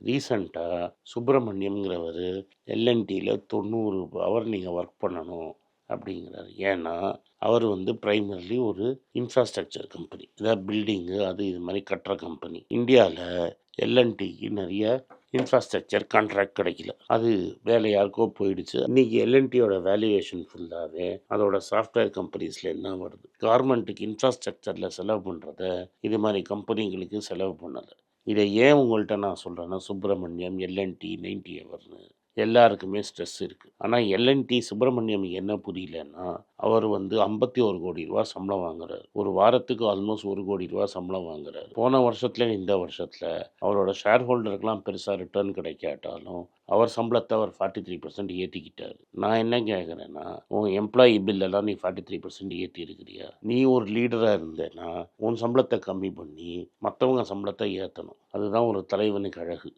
ரீசெண்டாக சுப்பிரமணியம்ங்கிறவர் எல்என்டியில் 90 ஹவர் நீங்கள் ஒர்க் பண்ணணும் அப்படிங்கிறாரு. ஏன்னா அவர் வந்து பிரைமர்லி ஒரு இன்ஃப்ராஸ்ட்ரக்சர் கம்பெனி, அதாவது பில்டிங்கு அது இது மாதிரி கட்டுற கம்பெனி. இந்தியாவில் எல்என்டிக்கு நிறைய இன்ஃப்ராஸ்ட்ரக்சர் கான்ட்ராக்ட் கிடைக்கல, அது வேலை யாருக்கோ போயிடுச்சு. இன்னைக்கு எல்என்டியோட வேல்யூவேஷன் ஃபுல்லாகவே அதோட சாஃப்ட்வேர் கம்பெனிஸ்லேருந்து தான் வருது. கவர்மெண்ட்டுக்கு இன்ஃப்ராஸ்ட்ரக்சரில் செலவு பண்ணுறத இது மாதிரி கம்பெனிங்களுக்கு செலவு பண்ணலை. இதை ஏன் உங்கள்கிட்ட நான் சொல்கிறேன்னா, சுப்பிரமணியம், எல்என்டி, 90 ஹவர்னு எல்லாருக்குமே ஸ்ட்ரெஸ் இருக்குது. ஆனால் எல்என்டி சுப்பிரமணியம் என்ன புரியலன்னா, அவர் வந்து 51 கோடி ரூபா சம்பளம் வாங்குறாரு. ஒரு வாரத்துக்கு ஆல்மோஸ்ட் 1 கோடி ரூபா சம்பளம் வாங்குறாரு. போன வருஷத்துல இந்த வருஷத்துல அவரோட ஷேர் ஹோல்டருக்கெல்லாம் பெருசாக ரிட்டர்ன் கிடைக்காட்டாலும் அவர் சம்பளத்தை அவர் 43% ஏற்றிக்கிட்டாரு. நான் என்ன கேட்குறேன்னா, உன் எம்ப்ளாயி பில்லெல்லாம் நீ 43% ஏற்றி இருக்கிறியா? நீ ஒரு லீடராக இருந்தேன்னா உன் சம்பளத்தை கம்மி பண்ணி மற்றவங்க சம்பளத்தை ஏற்றணும். அதுதான் ஒரு தலைவனுக்கு அழகு.